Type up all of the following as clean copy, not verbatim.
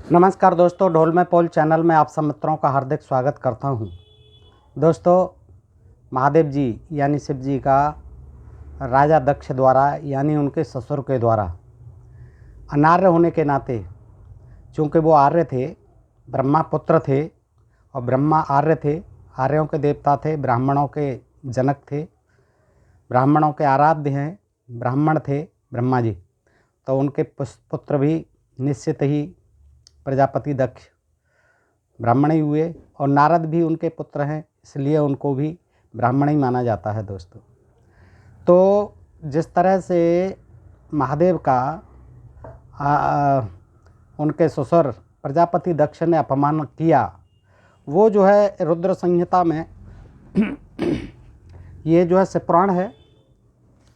नमस्कार दोस्तों, ढोल में पोल चैनल में आप सब मित्रों का हार्दिक स्वागत करता हूं। दोस्तों, महादेव जी यानी शिव जी का राजा दक्ष द्वारा यानी उनके ससुर के द्वारा अनार्य होने के नाते, चूँकि वो आर्य थे, ब्रह्मा पुत्र थे और ब्रह्मा आर्य थे, आर्यों के देवता थे, ब्राह्मणों के जनक थे, ब्राह्मणों के आराध्य हैं, ब्राह्मण थे ब्रह्मा जी। तो उनके पुत्र भी निश्चित ही प्रजापति दक्ष ब्राह्मण ही हुए और नारद भी उनके पुत्र हैं, इसलिए उनको भी ब्राह्मण ही माना जाता है। दोस्तों, तो जिस तरह से महादेव का उनके ससुर प्रजापति दक्ष ने अपमान किया, वो जो है रुद्र संहिता में ये जो है शिवपुराण है,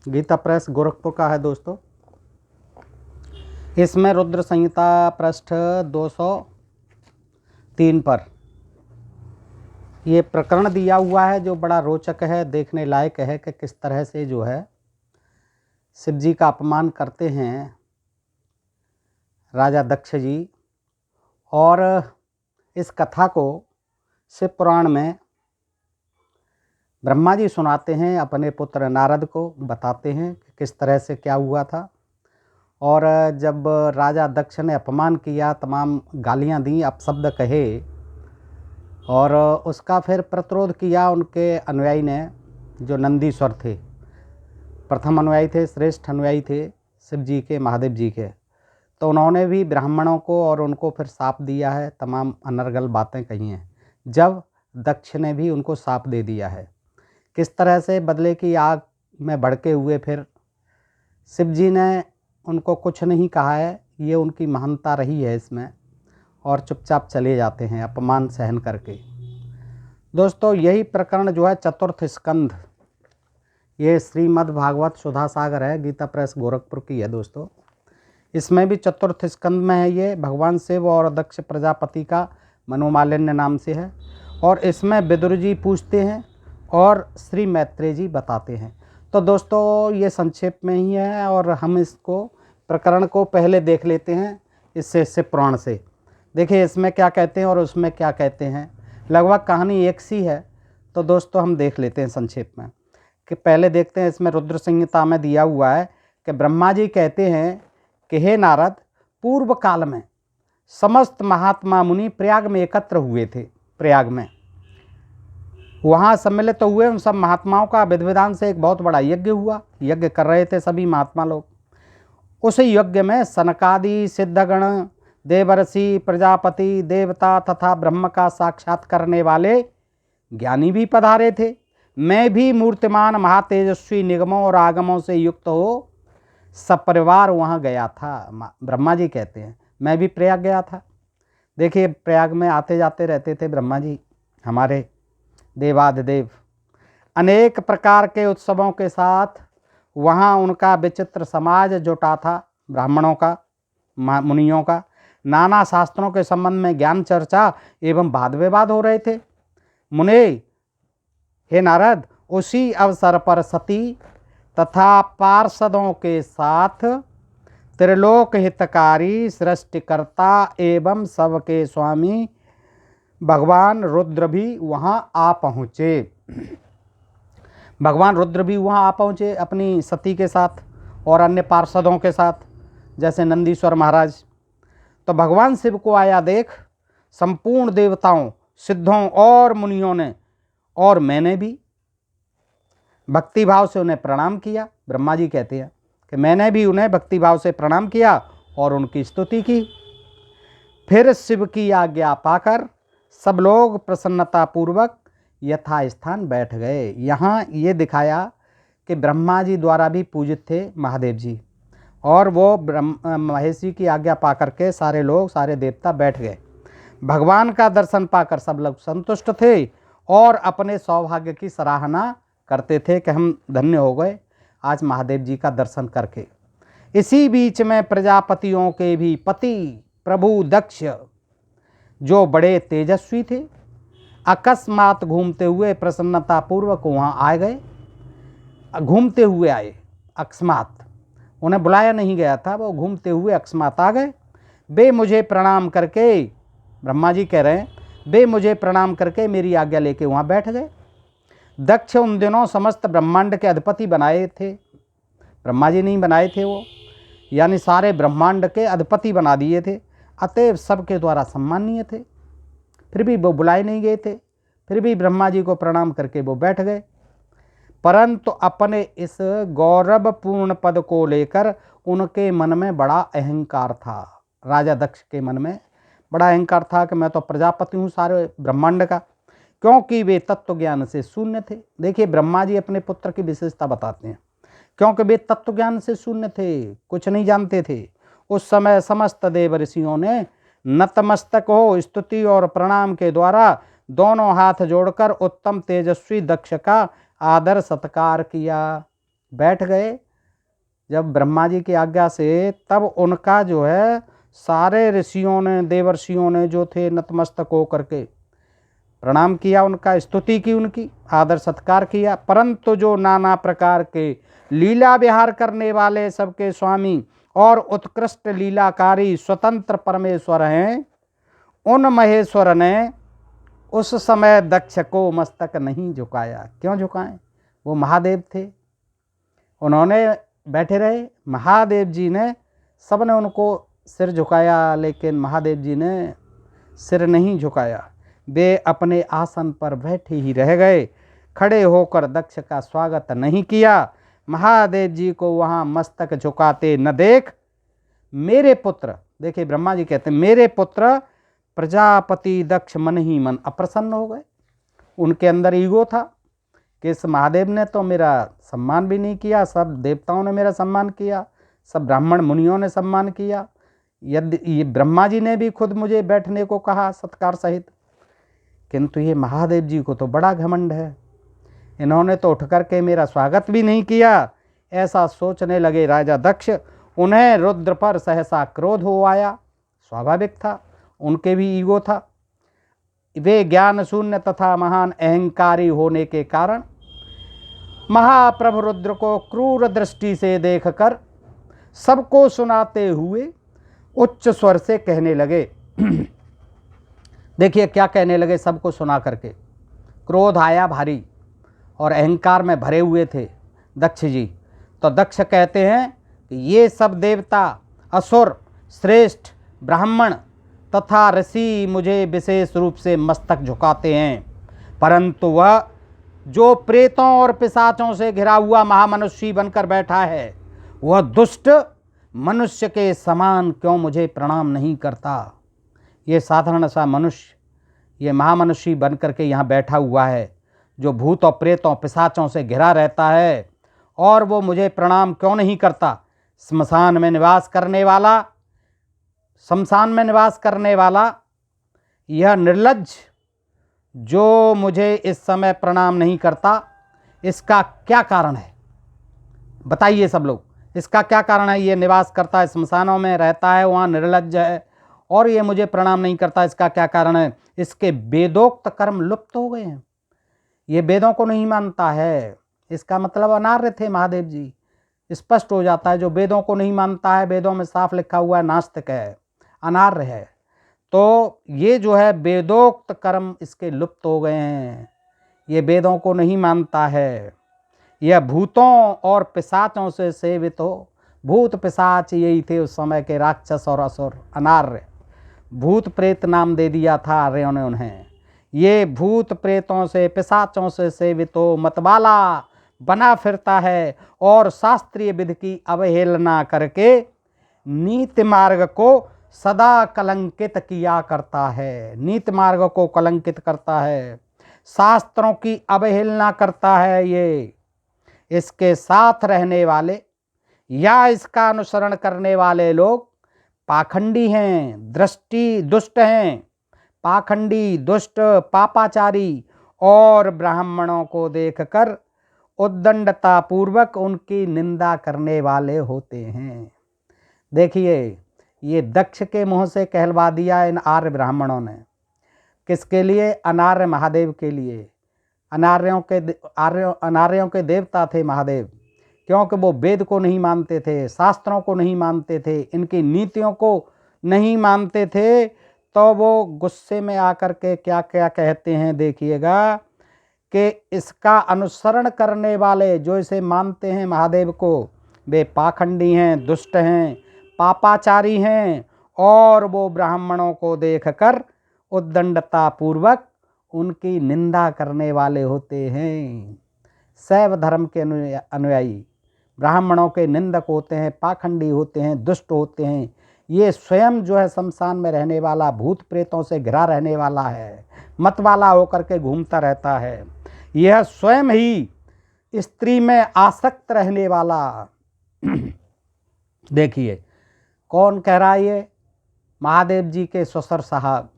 गीता प्रेस गोरखपुर का है। दोस्तों, इसमें रुद्र संहिता पृष्ठ 203 पर ये प्रकरण दिया हुआ है, जो बड़ा रोचक है, देखने लायक है कि किस तरह से जो है शिव जी का अपमान करते हैं राजा दक्ष जी। और इस कथा को शिव पुराण में ब्रह्मा जी सुनाते हैं, अपने पुत्र नारद को बताते हैं कि किस तरह से क्या हुआ था। और जब राजा दक्ष ने अपमान किया, तमाम गालियां दी, अपशब्द कहे और उसका फिर प्रतिरोध किया उनके अनुयायी ने, जो नंदीश्वर थे, प्रथम अनुयायी थे, श्रेष्ठ अनुयायी थे शिव जी के, महादेव जी के। तो उन्होंने भी ब्राह्मणों को और उनको फिर शाप दिया है, तमाम अनर्गल बातें कही हैं। जब दक्ष ने भी उनको शाप दे दिया है, किस तरह से बदले की आग में भड़के हुए फिर शिव जी ने उनको कुछ नहीं कहा है, ये उनकी महानता रही है इसमें, और चुपचाप चले जाते हैं अपमान सहन करके। दोस्तों, यही प्रकरण जो है चतुर्थ स्कंध, ये श्रीमद् भागवत सुधा सागर है, गीता प्रेस गोरखपुर की है। दोस्तों, इसमें भी चतुर्थ स्कंध में है, ये भगवान शिव और दक्ष प्रजापति का मनोमालिन्य नाम से है। और इसमें विदुर जी पूछते हैं और श्री मैत्रेय जी बताते हैं। तो दोस्तों, ये संक्षेप में ही है और हम इसको प्रकरण को पहले देख लेते हैं इससे शिव पुराण से। देखिए इसमें क्या कहते हैं और उसमें क्या कहते हैं, लगभग कहानी एक सी है। तो दोस्तों, हम देख लेते हैं संक्षेप में कि पहले देखते हैं, इसमें रुद्र संहिता में दिया हुआ है कि ब्रह्मा जी कहते हैं कि हे नारद, पूर्व काल में समस्त महात्मा मुनि प्रयाग में एकत्र हुए थे। प्रयाग में वहाँ सम्मिलित तो हुए, उन सब महात्माओं का विधि विधान से एक बहुत बड़ा यज्ञ हुआ, यज्ञ कर रहे थे सभी महात्मा लोग। उस यज्ञ में सनकादि सिद्धगण, देवर्षि, प्रजापति, देवता तथा ब्रह्म का साक्षात करने वाले ज्ञानी भी पधारे थे। मैं भी मूर्तिमान महातेजस्वी निगमों और आगमों से युक्त हो सपरिवार वहाँ गया था। ब्रह्मा जी कहते हैं मैं भी प्रयाग गया था। देखिए, प्रयाग में आते जाते रहते थे ब्रह्मा जी, हमारे देवाधिदेव। अनेक प्रकार के उत्सवों के साथ वहाँ उनका विचित्र समाज जुटा था, ब्राह्मणों का, मुनियों का। नाना शास्त्रों के संबंध में ज्ञान चर्चा एवं वाद विवाद हो रहे थे। मुने, हे नारद, उसी अवसर पर सती तथा पार्षदों के साथ त्रिलोक हितकारी, सृष्टिकर्ता एवं सबके स्वामी भगवान रुद्र भी वहाँ आ पहुँचे। भगवान रुद्र भी वहाँ आ पहुँचे अपनी सती के साथ और अन्य पार्षदों के साथ, जैसे नंदीश्वर महाराज। तो भगवान शिव को आया देख संपूर्ण देवताओं, सिद्धों और मुनियों ने और मैंने भी भक्ति भाव से उन्हें प्रणाम किया। ब्रह्मा जी कहते हैं कि मैंने भी उन्हें भक्ति भाव से प्रणाम किया और उनकी स्तुति की। फिर शिव की आज्ञा पाकर सब लोग प्रसन्नतापूर्वक यथास्थान बैठ गए। यहाँ ये दिखाया कि ब्रह्मा जी द्वारा भी पूजित थे महादेव जी, और वो महेश जी की आज्ञा पा करके सारे लोग, सारे देवता बैठ गए। भगवान का दर्शन पाकर सब लोग संतुष्ट थे और अपने सौभाग्य की सराहना करते थे कि हम धन्य हो गए आज महादेव जी का दर्शन करके। इसी बीच में प्रजापतियों के भी पति प्रभु दक्ष, जो बड़े तेजस्वी थे, अकस्मात घूमते हुए प्रसन्नतापूर्वक वहाँ आ गए। घूमते हुए आए, अकस्मात, उन्हें बुलाया नहीं गया था, वो घूमते हुए अकस्मात आ गए। वे मुझे प्रणाम करके, ब्रह्मा जी कह रहे हैं, वे मुझे प्रणाम करके मेरी आज्ञा लेके वहाँ बैठ गए। दक्ष उन दिनों समस्त ब्रह्मांड के अधिपति बनाए थे, ब्रह्मा जी नहीं बनाए थे वो, यानी सारे ब्रह्मांड के अधिपति बना दिए थे, अतएव सबके द्वारा सम्मानीय थे। फिर भी वो बुलाए नहीं गए थे, फिर भी ब्रह्मा जी को प्रणाम करके वो बैठ गए। परंतु अपने इस गौरवपूर्ण पद को लेकर उनके मन में बड़ा अहंकार था। राजा दक्ष के मन में बड़ा अहंकार था कि मैं तो प्रजापति हूँ सारे ब्रह्मांड का, क्योंकि वे तत्व ज्ञान से शून्य थे। देखिए ब्रह्मा जी अपने पुत्र की विशेषता बताते हैं, क्योंकि वे तत्व ज्ञान से शून्य थे, कुछ नहीं जानते थे। उस समय समस्त देव ऋषियों ने नतमस्तक हो स्तुति और प्रणाम के द्वारा दोनों हाथ जोड़कर उत्तम तेजस्वी दक्ष का आदर सत्कार किया। बैठ गए जब ब्रह्मा जी की आज्ञा से, तब उनका जो है सारे ऋषियों ने, देवर्षियों ने जो थे नतमस्तक हो करके प्रणाम किया, उनका स्तुति की, उनकी आदर सत्कार किया। परंतु जो नाना प्रकार के लीला विहार करने वाले सबके स्वामी और उत्कृष्ट लीलाकारी स्वतंत्र परमेश्वर हैं, उन महेश्वर ने उस समय दक्ष को मस्तक नहीं झुकाया। क्यों झुकाएं? वो महादेव थे, उन्होंने बैठे रहे। महादेव जी ने, सबने उनको सिर झुकाया, लेकिन महादेव जी ने सिर नहीं झुकाया। वे अपने आसन पर बैठे ही रह गए, खड़े होकर दक्ष का स्वागत नहीं किया। महादेव जी को वहाँ मस्तक झुकाते न देख मेरे पुत्र, देखिए ब्रह्मा जी कहते हैं, मेरे पुत्र प्रजापति दक्ष मन ही मन अप्रसन्न हो गए। उनके अंदर ईगो था कि इस महादेव ने तो मेरा सम्मान भी नहीं किया, सब देवताओं ने मेरा सम्मान किया, सब ब्राह्मण मुनियों ने सम्मान किया, यदि ये ब्रह्मा जी ने भी खुद मुझे बैठने को कहा सत्कार सहित, किंतु ये महादेव जी को तो बड़ा घमंड है, इन्होंने तो उठ करके मेरा स्वागत भी नहीं किया। ऐसा सोचने लगे राजा दक्ष। उन्हें रुद्र पर सहसा क्रोध हो आया। स्वाभाविक था, उनके भी ईगो था। वे ज्ञान शून्य तथा महान अहंकारी होने के कारण महाप्रभु रुद्र को क्रूर दृष्टि से देखकर सबको सुनाते हुए उच्च स्वर से कहने लगे। देखिए क्या कहने लगे सबको सुना करके। क्रोध आया भारी और अहंकार में भरे हुए थे दक्ष जी। तो दक्ष कहते हैं कि ये सब देवता, असुर, श्रेष्ठ ब्राह्मण तथा ऋषि मुझे विशेष रूप से मस्तक झुकाते हैं, परंतु वह जो प्रेतों और पिशाचों से घिरा हुआ महामनुष्य बनकर बैठा है, वह दुष्ट मनुष्य के समान क्यों मुझे प्रणाम नहीं करता। ये साधारण सा मनुष्य, ये महामनुष्य बनकर के यहाँ बैठा हुआ है, जो भूत और प्रेतों पिशाचों से घिरा रहता है, और वो मुझे प्रणाम क्यों नहीं करता। शमशान में निवास करने वाला यह निर्लज्ज जो मुझे इस समय प्रणाम नहीं करता, इसका क्या कारण है बताइए सब लोग। इसका क्या कारण है? ये निवास करता है, शमशानों में रहता है, वहाँ निर्लज्ज है, और ये मुझे प्रणाम नहीं करता, इसका क्या कारण है? इसके वेदोक्त कर्म लुप्त हो गए हैं, ये वेदों को नहीं मानता है। इसका मतलब अनार्य थे महादेव जी। स्पष्ट हो जाता है, जो वेदों को नहीं मानता है, वेदों में साफ लिखा हुआ है नास्तिक है, अनार्य है। तो ये जो है वेदोक्त कर्म इसके लुप्त हो गए हैं, ये वेदों को नहीं मानता है। यह भूतों और पिशाचों से सेवित हो। भूत पिशाच यही थे उस समय के राक्षस और असुर, अनार्य। भूत प्रेत नाम दे दिया था आर्यों ने उन्हें। ये भूत प्रेतों से पिशाचों से सेवित हो मतवाला बना फिरता है और शास्त्रीय विधि की अवहेलना करके नीति मार्ग को सदा कलंकित किया करता है, नीति मार्ग को कलंकित करता है, शास्त्रों की अवहेलना करता है। ये इसके साथ रहने वाले या इसका अनुसरण करने वाले लोग पाखंडी हैं, दुष्ट हैं, पाखंडी, दुष्ट, पापाचारी, और ब्राह्मणों को देखकर उद्दंडता पूर्वक उनकी निंदा करने वाले होते हैं। देखिए ये दक्ष के मुंह से कहलवा दिया इन आर्य ब्राह्मणों ने। किसके लिए? अनार्य महादेव के लिए। अनार्यों के देवता थे महादेव, क्योंकि वो वेद को नहीं मानते थे, शास्त्रों को नहीं मानते थे, इनकी नीतियों को नहीं मानते थे, तो वो गुस्से में आकर के क्या क्या कहते हैं, देखिएगा कि इसका अनुसरण करने वाले जो इसे मानते हैं महादेव को, वे पाखंडी हैं, दुष्ट हैं, पापाचारी हैं, और वो ब्राह्मणों को देखकर उद्दंडता पूर्वक उनकी निंदा करने वाले होते हैं। शैव धर्म के अनुयायी ब्राह्मणों के निंदक होते हैं, पाखंडी होते हैं, दुष्ट होते हैं। ये स्वयं जो है शमशान में रहने वाला, भूत प्रेतों से घिरा रहने वाला है, मत वाला होकर के घूमता रहता है। यह स्वयं ही स्त्री में आसक्त रहने वाला देखिए कौन कह रहा है ये? महादेव जी के ससुर साहब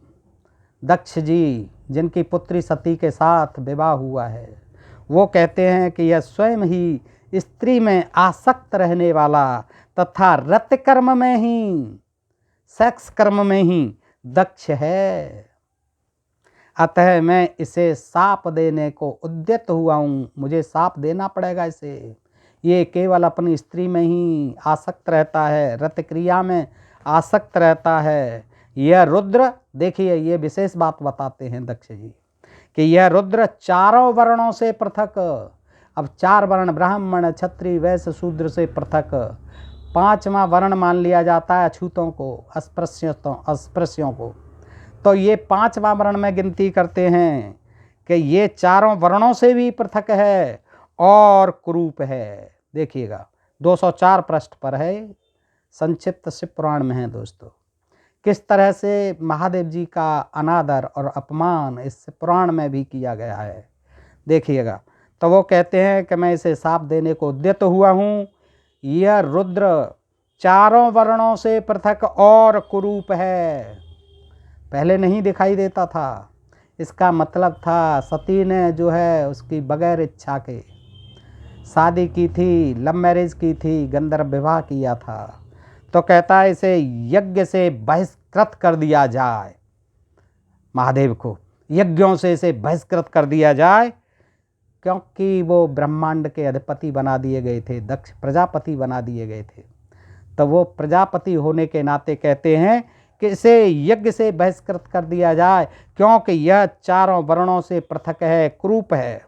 दक्ष जी, जिनकी पुत्री सती के साथ विवाह हुआ है, वो कहते हैं कि यह स्वयं ही स्त्री में आसक्त रहने वाला तथा रत कर्म में ही, सेक्स कर्म में ही दक्ष है। अतः मैं इसे साप देने को उद्यत हुआ हूँ, मुझे साप देना पड़ेगा इसे। ये केवल अपनी स्त्री में ही आसक्त रहता है, रत क्रिया में आसक्त रहता है। यह रुद्र, देखिए ये विशेष बात बताते हैं दक्ष जी कि यह रुद्र चारों वर्णों से पृथक, अब 4 वर्ण ब्राह्मण, क्षत्रिय, वैश्य, शूद्र से पृथक 5वां वर्ण मान लिया जाता है अछूतों को, अस्पृश्यों को। तो ये 5वां वर्ण में गिनती करते हैं कि ये चारों वर्णों से भी पृथक है और कुरूप है। देखिएगा 204 पृष्ठ पर है, संक्षिप्त शिव पुराण में है दोस्तों। किस तरह से महादेव जी का अनादर और अपमान इस पुराण में भी किया गया है, देखिएगा। तो वो कहते हैं कि मैं इसे साप देने को उद्यत हुआ हूँ। यह रुद्र चारों वर्णों से पृथक और कुरूप है, पहले नहीं दिखाई देता था। इसका मतलब था सती ने जो है उसकी बगैर इच्छा के शादी की थी, लव मैरिज की थी, गंधर्व विवाह किया था। तो कहता है इसे यज्ञ से बहिष्कृत कर दिया जाए, महादेव को यज्ञों से इसे बहिष्कृत कर दिया जाए, क्योंकि वो ब्रह्मांड के अधिपति बना दिए गए थे, दक्ष प्रजापति बना दिए गए थे। तो वो प्रजापति होने के नाते कहते हैं कि इसे यज्ञ से बहिष्कृत कर दिया जाए, क्योंकि यह चारों वर्णों से पृथक है, कुरूप है।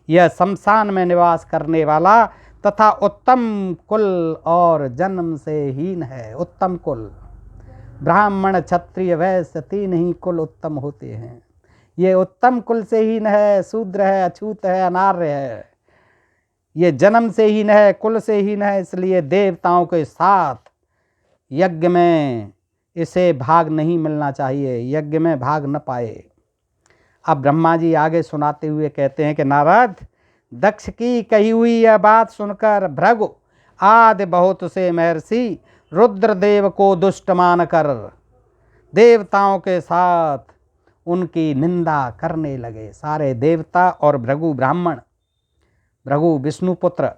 यह शमशान में निवास करने वाला तथा उत्तम कुल और जन्म से हीन है। उत्तम कुल, ब्राह्मण, क्षत्रिय, वैश्य 3 ही कुल उत्तम होते हैं। ये उत्तम कुल से हीन है, शूद्र है, अछूत है, अनार्य है। ये जन्म से हीन है, कुल से हीन है, इसलिए देवताओं के साथ यज्ञ में इसे भाग नहीं मिलना चाहिए, यज्ञ में भाग न पाए। अब ब्रह्मा जी आगे सुनाते हुए कहते हैं कि नारद, दक्ष की कही हुई यह बात सुनकर भृगु आदि बहुत से महर्षि रुद्रदेव को दुष्ट मानकर देवताओं के साथ उनकी निंदा करने लगे। सारे देवता और भृगु ब्राह्मण, भृगु विष्णुपुत्र,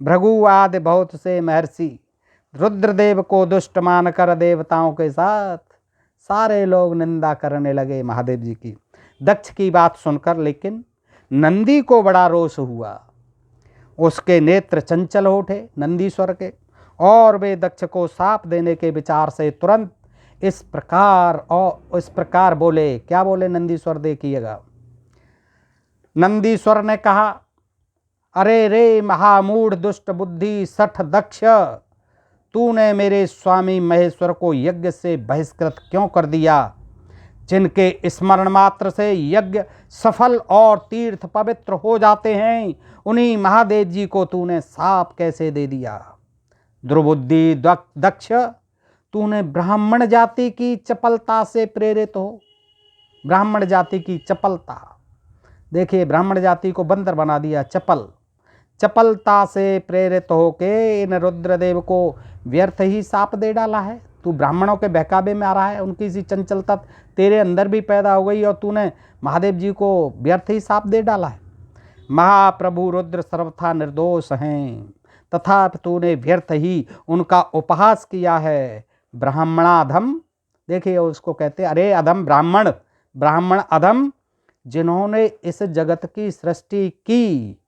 भृगु आदि बहुत से महर्षि रुद्रदेव को दुष्ट मानकर देवताओं के साथ सारे लोग निंदा करने लगे महादेव जी की, दक्ष की बात सुनकर। लेकिन नंदी को बड़ा रोष हुआ, उसके नेत्र चंचल हो उठे नंदीश्वर के, और वे दक्ष को शाप देने के विचार से तुरंत इस प्रकार बोले। क्या बोले नंदीश्वर, देखिएगा। नंदीश्वर ने कहा, अरे रे महामूढ़ दुष्ट बुद्धि सठ दक्ष, तूने मेरे स्वामी महेश्वर को यज्ञ से बहिष्कृत क्यों कर दिया? जिनके स्मरण मात्र से यज्ञ सफल और तीर्थ पवित्र हो जाते हैं, उन्हीं महादेव जी को तूने शाप कैसे दे दिया? दुर्बुद्धि दक्ष, तूने ब्राह्मण जाति की चपलता से प्रेरित हो, ब्राह्मण जाति की चपलता, देखिए ब्राह्मण जाति को बंदर बना दिया, चपलता से प्रेरित होके इन रुद्रदेव को व्यर्थ ही शाप दे डाला है। तू ब्राह्मणों के बहकावे में आ रहा है, उनकी सी चंचलता तेरे अंदर भी पैदा हो गई और तूने महादेव जी को व्यर्थ ही शाप दे डाला है। महाप्रभु रुद्र सर्वथा निर्दोष हैं, तथा तूने व्यर्थ ही उनका उपहास किया है। ब्राह्मणाधम, देखिए उसको कहते अरे अधम ब्राह्मण, ब्राह्मण अधम, जिन्होंने इस जगत की सृष्टि की,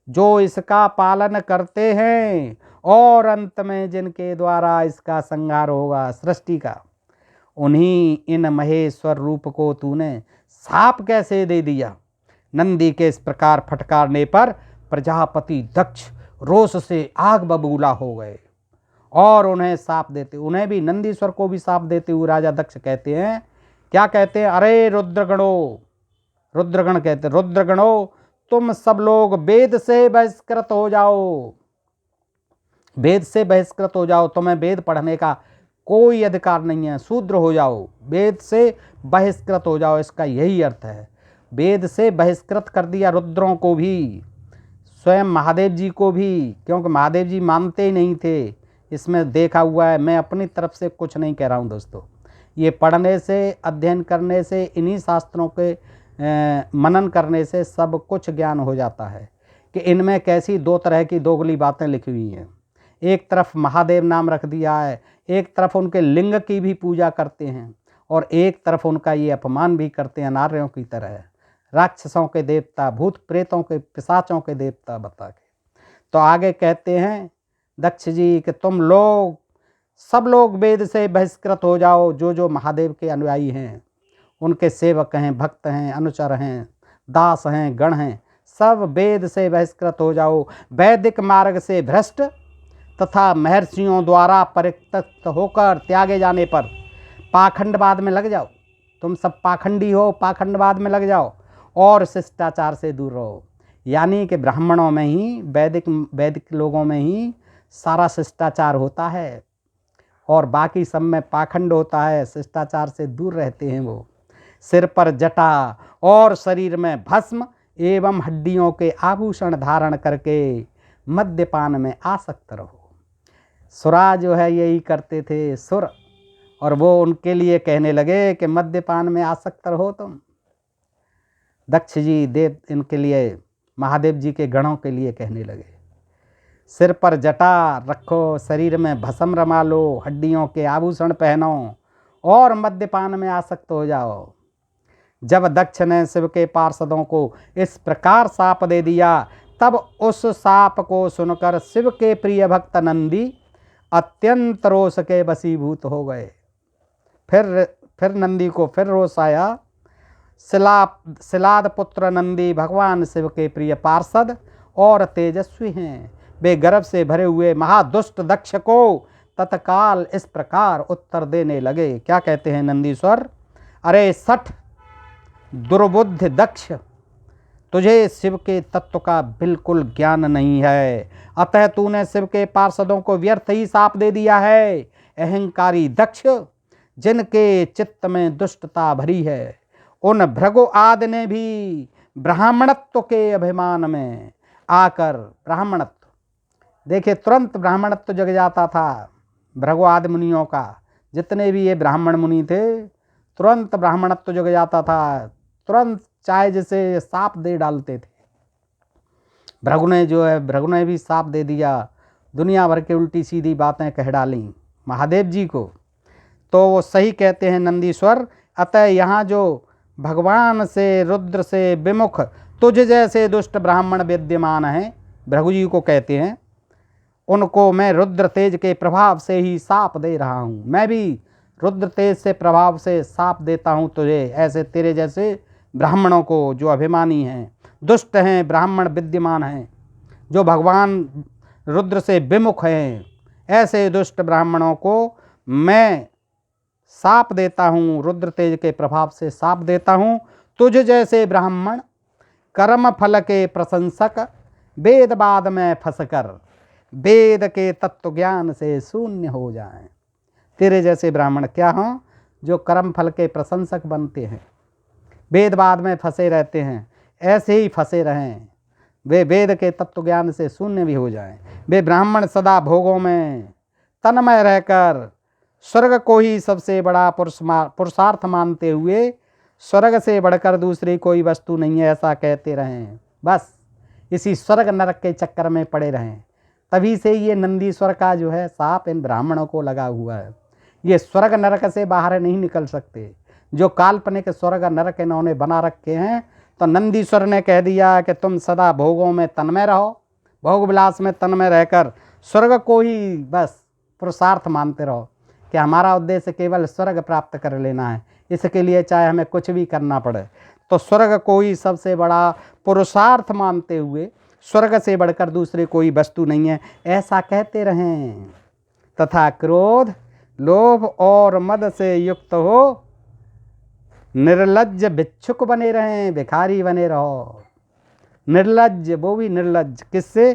जो इसका पालन करते हैं और अंत में जिनके द्वारा इसका संहार होगा, सृष्टि का उन्हीं इन महेश्वर रूप को तूने साप कैसे दे दिया। नंदी के इस प्रकार फटकारने पर प्रजापति दक्ष रोष से आग बबूला हो गए और उन्हें साप देते, उन्हें भी नंदीश्वर को भी साप देते हुए राजा दक्ष कहते हैं, क्या कहते हैं, अरे रुद्रगणों, रुद्रगण कहते, रुद्रगणों तुम सब लोग वेद से बहिष्कृत हो जाओ, वेद से बहिष्कृत हो जाओ, तुम्हें वेद पढ़ने का कोई अधिकार नहीं है, शूद्र हो जाओ, वेद से बहिष्कृत हो जाओ। इसका यही अर्थ है, वेद से बहिष्कृत कर दिया रुद्रों को भी, स्वयं महादेव जी को भी, क्योंकि महादेव जी मानते ही नहीं थे। इसमें देखा हुआ है, मैं अपनी तरफ से कुछ नहीं कह रहा हूँ दोस्तों, ये पढ़ने से, अध्ययन करने से, इन्हीं शास्त्रों के मनन करने से सब कुछ ज्ञान हो जाता है कि इनमें कैसी दो तरह की दोगली बातें लिखी हुई हैं। एक तरफ महादेव नाम रख दिया है, एक तरफ उनके लिंग की भी पूजा करते हैं और एक तरफ उनका ये अपमान भी करते हैं नारियों की तरह, राक्षसों के देवता, भूत प्रेतों के, पिशाचों के देवता बता के। तो आगे कहते हैं दक्ष जी कि तुम लोग सब लोग वेद से बहिष्कृत हो जाओ, जो जो महादेव के अनुयायी हैं, उनके सेवक हैं, भक्त हैं, अनुचर हैं, दास हैं, गण हैं, सब वेद से बहिष्कृत हो जाओ। वैदिक मार्ग से भ्रष्ट तथा महर्षियों द्वारा परित्यक्त होकर त्यागे जाने पर पाखंडवाद में लग जाओ। तुम सब पाखंडी हो, पाखंडवाद में लग जाओ और शिष्टाचार से दूर रहो। यानी कि ब्राह्मणों में ही, वैदिक लोगों में ही सारा शिष्टाचार होता है और बाकी सब में पाखंड होता है, शिष्टाचार से दूर रहते हैं वो। सिर पर जटा और शरीर में भस्म एवं हड्डियों के आभूषण धारण करके मद्यपान में आसक्त रहो। सुरा जो है यही करते थे, सुर, और वो उनके लिए कहने लगे कि मद्यपान में आसक्त रहो तुम। दक्ष जी देव इनके लिए, महादेव जी के गणों के लिए कहने लगे, सिर पर जटा रखो, शरीर में भस्म रमा लो, हड्डियों के आभूषण पहनो और मद्यपान में आसक्त हो जाओ। जब दक्ष ने शिव के पार्षदों को इस प्रकार शाप दे दिया, तब उस शाप को सुनकर शिव के प्रिय भक्त नंदी अत्यंत रोष के वशीभूत हो गए। फिर नंदी को फिर रोष आया। शिलाद पुत्र नंदी भगवान शिव के प्रिय पार्षद और तेजस्वी हैं। वे गर्व से भरे हुए महादुष्ट दक्ष को तत्काल इस प्रकार उत्तर देने लगे। क्या कहते हैं नंदीश्वर, अरे सठ दुर्बुद्ध दक्ष, तुझे शिव के तत्व का बिल्कुल ज्ञान नहीं है, अतः तूने शिव के पार्षदों को व्यर्थ ही शाप दे दिया है। अहंकारी दक्ष, जिनके चित्त में दुष्टता भरी है, उन भृगु आदि ने भी ब्राह्मणत्व के अभिमान में आकर, ब्राह्मणत्व देखिए तुरंत ब्राह्मणत्व जग जाता था भृगु आदि मुनियों का, जितने भी ये ब्राह्मण मुनि थे तुरंत ब्राह्मणत्व जग जाता था, तुरंत चाहे जैसे साप दे डालते थे। भृगु ने भी साप दे दिया, दुनिया भर के उल्टी सीधी बातें कह डाली महादेव जी को। तो वो सही कहते हैं नंदीश्वर, अतः यहाँ जो भगवान से, रुद्र से विमुख तुझ जैसे दुष्ट ब्राह्मण विद्यमान हैं, भृगु जी को कहते हैं, उनको मैं रुद्र तेज के प्रभाव से ही साप दे रहा हूँ। मैं भी रुद्र तेज से प्रभाव से साप देता हूँ तुझे, ऐसे तेरे जैसे ब्राह्मणों को जो अभिमानी हैं, दुष्ट हैं, ब्राह्मण विद्यमान हैं, जो भगवान रुद्र से विमुख हैं, ऐसे दुष्ट ब्राह्मणों को मैं साप देता हूँ, रुद्र तेज के प्रभाव से साप देता हूँ। तुझ जैसे ब्राह्मण कर्म फल के प्रशंसक वेदवाद में फंसकर वेद के तत्व ज्ञान से शून्य हो जाएं। तेरे जैसे ब्राह्मण क्या हों, जो कर्म फल के प्रशंसक बनते हैं, वेदवाद में फंसे रहते हैं, ऐसे ही फंसे रहें, वे वेद के तत्व ज्ञान से शून्य भी हो जाएं। वे ब्राह्मण सदा भोगों में तन्मय रहकर स्वर्ग को ही सबसे बड़ा पुरुषार्थ मानते हुए स्वर्ग से बढ़कर दूसरी कोई वस्तु नहीं है ऐसा कहते रहें, बस इसी स्वर्ग नरक के चक्कर में पड़े रहें। तभी से ये नंदीश्वर का जो है साप इन ब्राह्मणों को लगा हुआ है। ये स्वर्ग नरक से बाहर नहीं निकल सकते, जो काल्पनिक स्वर्ग नरक इन्होंने बना रखे हैं। तो नंदीश्वर ने कह दिया कि तुम सदा भोगों में तन्मय रहो, भोग विलास में तन्मय रहकर स्वर्ग को ही बस पुरुषार्थ मानते रहो। कि हमारा उद्देश्य केवल स्वर्ग प्राप्त कर लेना है, इसके लिए चाहे हमें कुछ भी करना पड़े। तो स्वर्ग को ही सबसे बड़ा पुरुषार्थ मानते हुए स्वर्ग से बढ़कर दूसरे कोई वस्तु नहीं है, ऐसा कहते रहें। तथा क्रोध, लोभ और मद से युक्त हो निर्लज्ज भिक्षुक बने रहें, भिखारी बने रहो। निर्लज्ज, वो भी निर्लज्ज किससे?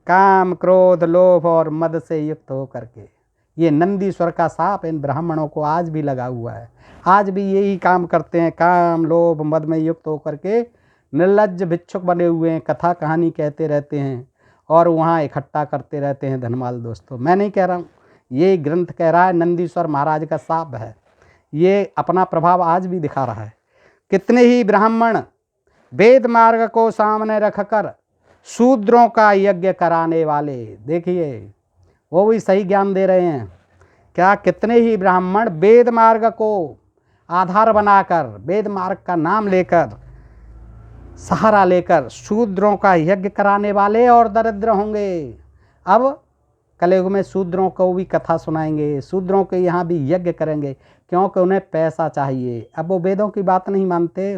काम, क्रोध, लोभ और मद से युक्त हो करके। ये नंदीश्वर का साप इन ब्राह्मणों को आज भी लगा हुआ है। आज भी यही काम करते हैं, काम, लोभ, मद में युक्त हो करके निर्लज्ज भिक्षुक बने हुए हैं, कथा कहानी कहते रहते हैं और वहाँ इकट्ठा करते रहते हैं धनमाल। दोस्तों, मैं नहीं कह रहा हूँ, ये ग्रंथ कह रहा है, नंदीश्वर महाराज का साप है, ये अपना प्रभाव आज भी दिखा रहा है। कितने ही ब्राह्मण वेद मार्ग को सामने रखकर शूद्रों का यज्ञ कराने वाले, देखिए वो भी सही ज्ञान दे रहे हैं क्या। कितने ही ब्राह्मण वेद मार्ग को आधार बनाकर, वेद मार्ग का नाम लेकर, सहारा लेकर शूद्रों का यज्ञ कराने वाले और दरिद्र होंगे। अब कलयुग में शूद्रों को भी कथा सुनाएंगे, शूद्रों के यहाँ भी यज्ञ करेंगे, क्योंकि उन्हें पैसा चाहिए। अब वो वेदों की बात नहीं मानते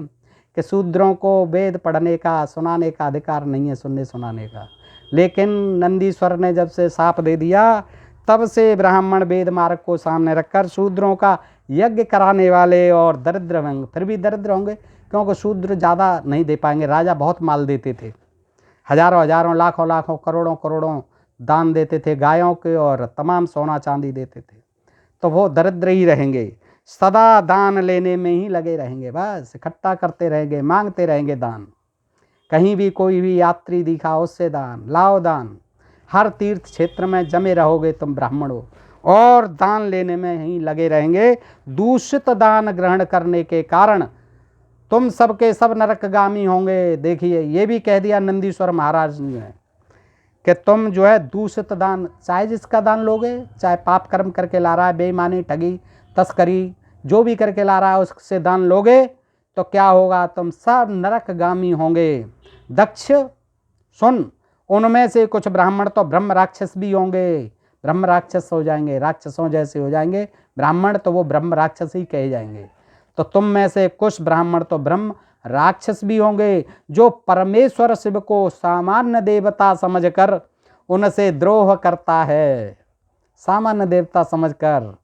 कि शूद्रों को वेद पढ़ने का, सुनाने का अधिकार नहीं है, सुनने सुनाने का। लेकिन नंदीश्वर ने जब से शाप दे दिया, तब से ब्राह्मण वेद मार्ग को सामने रखकर शूद्रों का यज्ञ कराने वाले और दरिद्र होंगे। फिर भी दरिद्र होंगे क्योंकि शूद्र ज़्यादा नहीं दे पाएंगे। राजा बहुत माल देते थे, हजारों हजारों, लाखों लाखों, करोड़ों करोड़ों दान देते थे, गायों के और तमाम सोना चांदी देते थे। तो वो दरिद्र ही रहेंगे, सदा दान लेने में ही लगे रहेंगे, बस इकट्ठा करते रहेंगे, मांगते रहेंगे दान। कहीं भी कोई भी यात्री दिखा, उससे दान, लाओ दान। हर तीर्थ क्षेत्र में जमे रहोगे तुम ब्राह्मणों, और दान लेने में ही लगे रहेंगे। दूषित दान ग्रहण करने के कारण तुम सबके सब नरकगामी होंगे। देखिए, ये भी कह दिया नंदीश्वर महाराज ने कि तुम जो है दूषित दान, चाहे जिसका दान लोगे, चाहे पाप कर्म करके ला रहा है, बेईमानी, ठगी, तस्करी, जो भी करके ला रहा है, उससे दान लोगे तो क्या होगा? तुम सब नरकगामी होंगे। दक्ष सुन, उनमें से कुछ ब्राह्मण तो ब्रह्म राक्षस भी होंगे, ब्रह्म राक्षस हो जाएंगे, राक्षसों जैसे हो जाएंगे ब्राह्मण, तो वो ब्रह्म राक्षस ही कहे जाएंगे। तो तुम में से कुछ ब्राह्मण तो ब्रह्म राक्षस भी होंगे, जो परमेश्वर शिव को सामान्य देवता समझकर उनसे द्रोह करता है। सामान्य देवता समझकर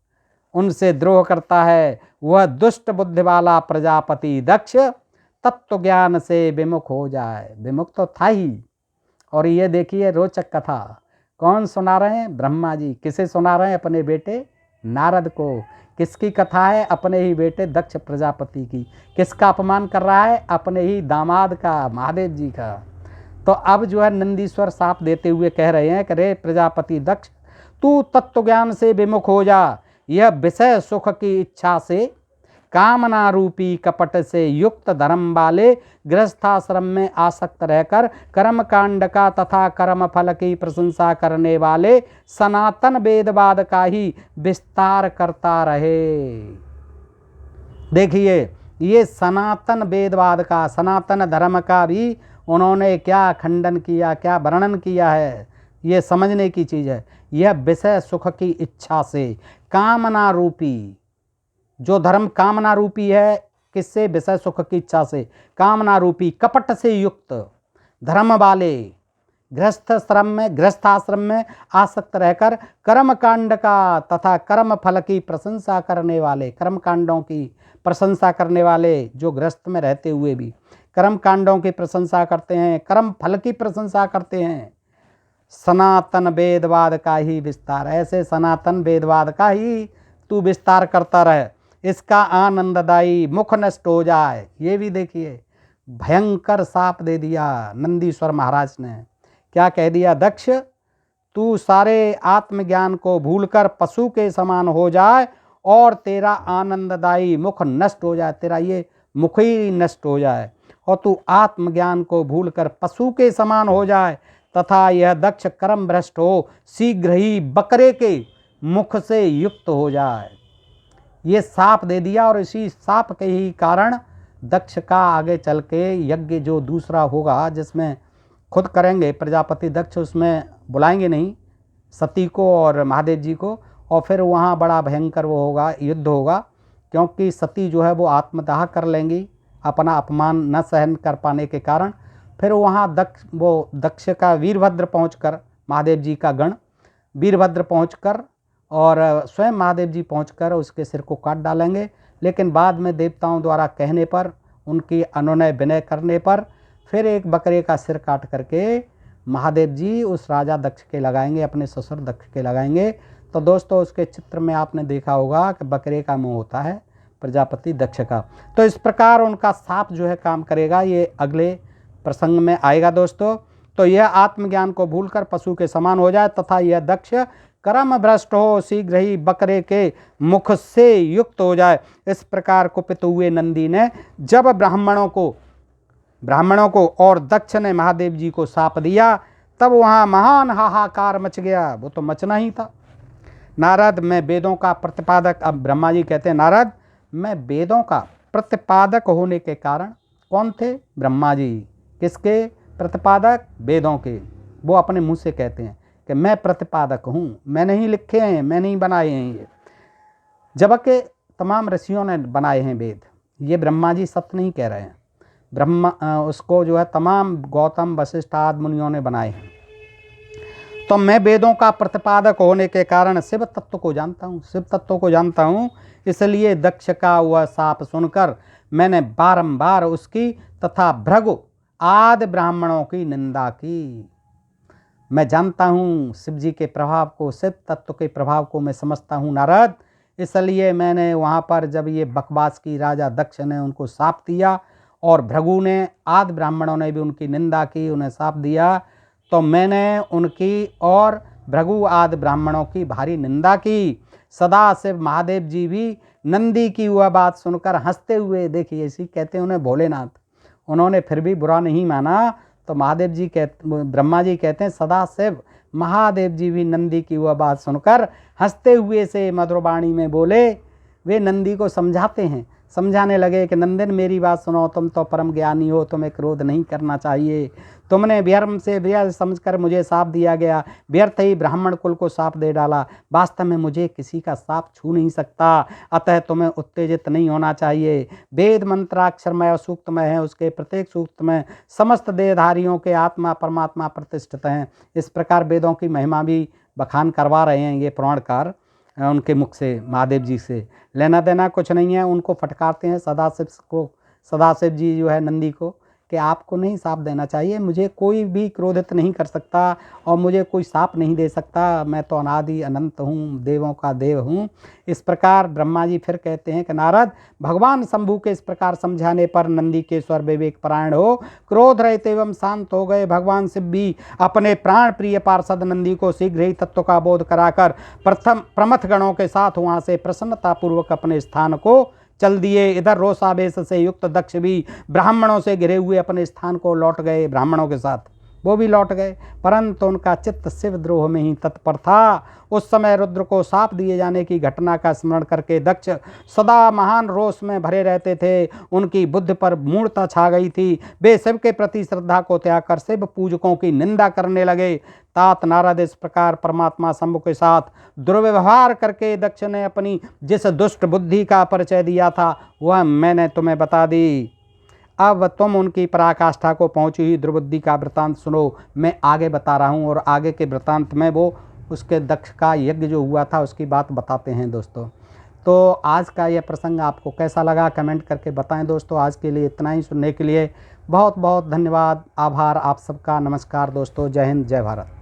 उनसे द्रोह करता है, वह दुष्ट बुद्धि वाला प्रजापति दक्ष तत्व ज्ञान से विमुख हो जाए। विमुख तो था ही। और ये देखिए रोचक कथा कौन सुना रहे हैं? ब्रह्मा जी। किसे सुना रहे हैं? अपने बेटे नारद को। किसकी कथा है? अपने ही बेटे दक्ष प्रजापति की। किसका अपमान कर रहा है? अपने ही दामाद का, महादेव जी का। तो अब जो है नंदीश्वर साप देते हुए कह रहे हैं कि रे प्रजापति दक्ष, तू तत्व ज्ञान से विमुख हो जा। यह विषय सुख की इच्छा से, कामना रूपी कपट से युक्त धर्म वाले गृहस्थाश्रम में आसक्त रहकर कर्म कांड का तथा कर्म फल की प्रशंसा करने वाले सनातन वेदवाद का ही विस्तार करता रहे। देखिए, ये सनातन वेदवाद का, सनातन धर्म का भी उन्होंने क्या खंडन किया, क्या वर्णन किया है, ये समझने की चीज़ है। यह विषय सुख की इच्छा से, कामना रूपी, जो धर्म कामना रूपी है, किससे? विषय सुख की इच्छा से, कामना रूपी कपट से युक्त धर्म वाले गृहस्थाश्रम में आसक्त रहकर कर्म कांड का तथा कर्म फल की प्रशंसा करने वाले, कर्म कांडों की प्रशंसा करने वाले, जो गृहस्थ में रहते हुए भी कर्म कांडों की प्रशंसा करते हैं, कर्म फल की प्रशंसा करते हैं, सनातन वेदवाद का ही विस्तार। ऐसे सनातन वेदवाद का ही तू विस्तार करता रहे, इसका आनंददायी मुख नष्ट हो जाए। ये भी देखिए, भयंकर शाप दे दिया नंदीश्वर महाराज ने। क्या कह दिया? दक्ष, तू सारे आत्मज्ञान को भूलकर पशु के समान हो जाए और तेरा आनंददायी मुख नष्ट हो जाए, तेरा ये मुख ही नष्ट हो जाए और तू आत्मज्ञान को भूलकर पशु के समान हो जाए, तथा यह दक्ष कर्म भ्रष्ट हो शीघ्र ही बकरे के मुख से युक्त हो जाए। ये साप दे दिया और इसी साप के ही कारण दक्ष का आगे चल के यज्ञ जो दूसरा होगा, जिसमें खुद करेंगे प्रजापति दक्ष, उसमें बुलाएंगे नहीं सती को और महादेव जी को, और फिर वहाँ बड़ा भयंकर वो होगा, युद्ध होगा, क्योंकि सती जो है वो आत्मदाह कर लेंगी अपना अपमान न सहन कर पाने के कारण। फिर वहाँ दक्ष का वीरभद्र पहुंचकर, महादेव जी का गण वीरभद्र पहुंचकर और स्वयं महादेव जी पहुंचकर उसके सिर को काट डालेंगे। लेकिन बाद में देवताओं द्वारा कहने पर, उनकी अनुनय विनय करने पर फिर एक बकरे का सिर काट करके महादेव जी उस राजा दक्ष के लगाएंगे, अपने ससुर दक्ष के लगाएंगे। तो दोस्तों उसके चित्र में आपने देखा होगा कि बकरे का मुंह होता है प्रजापति दक्ष का। तो इस प्रकार उनका साप जो है काम करेगा, ये अगले प्रसंग में आएगा दोस्तों। तो यह आत्मज्ञान को भूलकर पशु के समान हो जाए तथा यह दक्ष कर्म भ्रष्ट हो, शीघ्र ही बकरे के मुख से युक्त हो जाए। इस प्रकार कुपित हुए नंदी ने जब ब्राह्मणों को और दक्ष ने महादेव जी को साप दिया, तब वहाँ महान हाहाकार मच गया। वो तो मचना ही था। नारद, मैं वेदों का प्रतिपादक, अब ब्रह्मा जी कहते हैं नारद मैं वेदों का प्रतिपादक होने के कारण, कौन थे? ब्रह्मा जी। किसके प्रतिपादक? वेदों के। वो अपने मुंह से कहते हैं कि मैं प्रतिपादक हूँ, मैंने ही लिखे हैं, मैंने ही बनाए हैं ये, जबकि तमाम ऋषियों ने बनाए हैं वेद। ये ब्रह्मा जी सत्य नहीं कह रहे हैं। उसको जो है तमाम गौतम वशिष्ठ आदि मुनियों ने बनाए हैं। तो मैं वेदों का प्रतिपादक होने के कारण शिव तत्व को जानता हूँ, इसलिए दक्ष का वह साप सुनकर मैंने बारंबार उसकी तथा भृगु आदि ब्राह्मणों की निंदा की। मैं जानता हूँ शिव जी के प्रभाव को, शिव तत्व के प्रभाव को मैं समझता हूँ नारद, इसलिए मैंने वहाँ पर जब ये बकवास की राजा दक्ष ने उनको साप दिया और भृगु ने आदि ब्राह्मणों ने भी उनकी निंदा की, उन्हें साप दिया, तो मैंने उनकी और भृगु आदि ब्राह्मणों की भारी निंदा की। सदाशिव महादेव जी भी नंदी की वह बात सुनकर हंसते हुए, देखिए इसी कहते हैं उन्हें भोलेनाथ, उन्होंने फिर भी बुरा नहीं माना। तो महादेव जी ब्रह्मा जी कहते हैं सदाशिव महादेव जी भी नंदी की वह बात सुनकर हंसते हुए से मधुरवाणी में बोले। वे नंदी को समझाने लगे कि नंदन मेरी बात सुनो, तुम तो परम ज्ञानी हो, तुम्हें क्रोध नहीं करना चाहिए। तुमने व्यर्थ से व्यर्थ समझकर मुझे साप दिया गया, व्यर्थ ही ब्राह्मण कुल को साप दे डाला। वास्तव में मुझे किसी का साप छू नहीं सकता, अतः तुम्हें उत्तेजित नहीं होना चाहिए। वेद मंत्राक्षरमय और सूक्तमय है, उसके प्रत्येक सूक्त में समस्त देहधारियों के आत्मा परमात्मा प्रतिष्ठित हैं। इस प्रकार वेदों की महिमा भी बखान करवा रहे हैं ये पुराणकार उनके मुख से, महादेव जी से। लेना देना कुछ नहीं है, उनको फटकारते हैं सदाशिव जी जो है नंदी को, कि आपको नहीं साप देना चाहिए, मुझे कोई भी क्रोधित नहीं कर सकता और मुझे कोई साप नहीं दे सकता, मैं तो अनादि अनंत हूँ, देवों का देव हूँ। इस प्रकार ब्रह्मा जी फिर कहते हैं कि नारद, भगवान शंभु के इस प्रकार समझाने पर नंदी के स्वर विवेक परायण हो क्रोध रहित एवं शांत हो गए। भगवान शिव भी अपने प्राण प्रिय पार्षद नंदी को शीघ्र ही तत्व का बोध कराकर प्रमथ गणों के साथ वहाँ से प्रसन्नतापूर्वक अपने स्थान को चल दिए। इधर रोषावेश से युक्त दक्ष भी ब्राह्मणों से घिरे हुए अपने स्थान को लौट गए, ब्राह्मणों के साथ वो भी लौट गए, परंतु उनका चित्त शिवद्रोह में ही तत्पर था। उस समय रुद्र को साप दिए जाने की घटना का स्मरण करके दक्ष सदा महान रोष में भरे रहते थे। उनकी बुद्धि पर मूढ़ता छा गई थी। वे शिव के प्रति श्रद्धा को त्याग कर शिव पूजकों की निंदा करने लगे। तात नारद, इस प्रकार परमात्मा शंभु के साथ दुर्व्यवहार करके दक्ष ने अपनी जिस दुष्ट बुद्धि का परिचय दिया था वह मैंने तुम्हें बता दी। अब तुम उनकी पराकाष्ठा को पहुंची हुई दुर्बुद्धि का वृतांत सुनो। मैं आगे बता रहा हूं और आगे के वृतांत में वो उसके दक्ष का यज्ञ जो हुआ था उसकी बात बताते हैं दोस्तों। तो आज का यह प्रसंग आपको कैसा लगा कमेंट करके बताएं दोस्तों। आज के लिए इतना ही। सुनने के लिए बहुत बहुत धन्यवाद, आभार आप सबका। नमस्कार दोस्तों, जय हिंद, जय भारत।